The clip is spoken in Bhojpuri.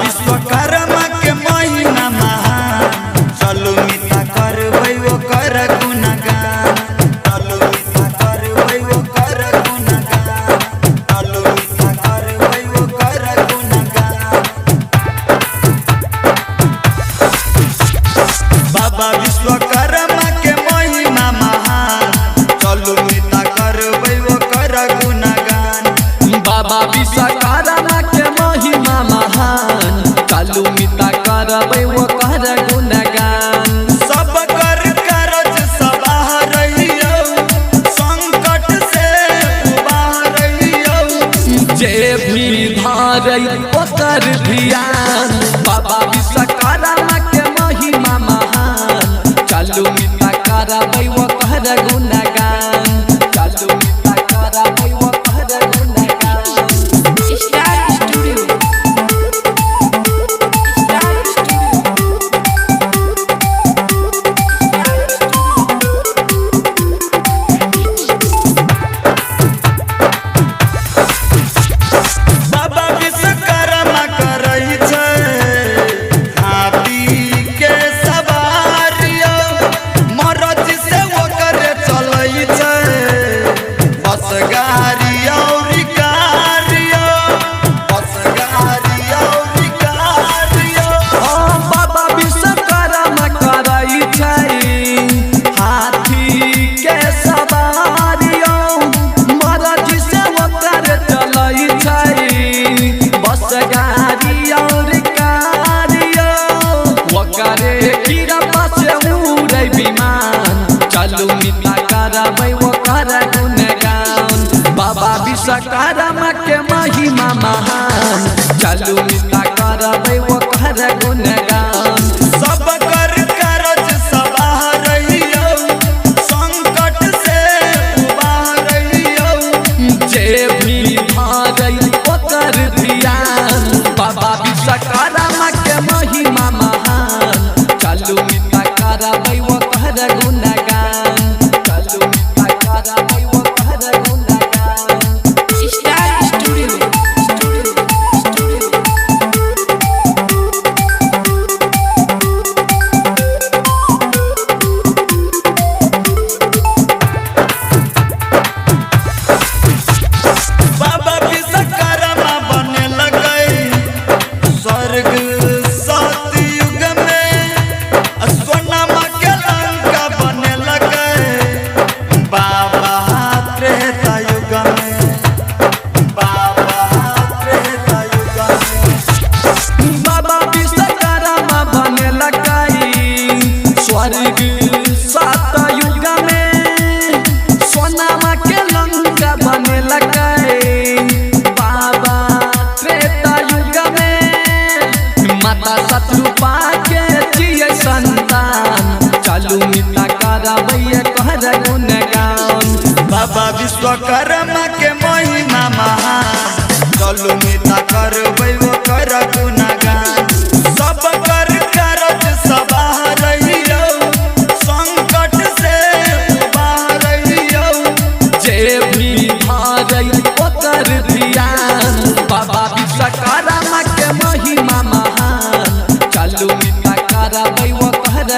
विश्वकर्मा के महिमा महान, चलू मिता करबै ओकर गुणगान, चलू मिता करबै ओकर गुणगान, चलू मिता करबै ओकर गुणगान। बाबा विश्वकर्मा के महिमा महान, चलू मिता करबै ओकर गुणगान। बाबा विश्वकर्मा के महिमा महान, चलू मिता करबै ओकर गुणगान। सब कर करज सवारहियौ, संकट से उबारहियौ, जे भी धारै ओकर ध्यान। बाबा विश्वकर्मा के महिमा महान, चलू मिता करबै ओकर गुणगान, चलू मिता करबै ओकर गुणगान। स्टार स्टूडियो, स्टार बाबा विश्वकर्मा करै छै हाथी के सवारियौ, मरज से ओकर चलै छै बस गाड़ी औरी कारियौ, बस गाड़ी औरी कारियौ। बाबा विश्वकर्मा करै छै हाथी के सवारियौ, मरज से ओकर चलै छै बस गाड़ी और कारियौ। ओकरे गिरबा से उड़ै विमान, चलू मिता करबै ओकर गुणगान। बाबा विश्वकर्मा के महिमा महान, चलू मिता करबै ओकर गुणगान। सब कर करज सवारहियौ, संकट से उबारहियौ, जे भी धारै ओकर ध्यान। बाबा विश्वकर्मा के महिमा महान, चलू मिता करबै ओकर गुणगान, चलू मिता करबै ओकर गुणगान। स्टार स्टूडियो, बाबा विश्वकर्मा बने लगै स्वर्ग सतयुग में, सोनमा के लंका बने लगै बाबा त्रेता युग में, बाबा त्रेता युग में। बाबा विश्वकर्मा बने लगै स्वर्ग सतयुग में, सोनमा के लंका बने लगै बाबा त्रेता युग में। माता शत्रुपा के जियै संतान, चलू मिता करबै एकर गुणगान। बाबा विश्वकर्मा के महिमा महान, चलू मिता करबै ओकर गुणगान। सब कर करज सवारहियौ, संकट से उबारहियौ, जे भी धारै ओकर ध्यान। बाबा विश्वकर्मा के महिमा महान, चलू मिता करबै ओकर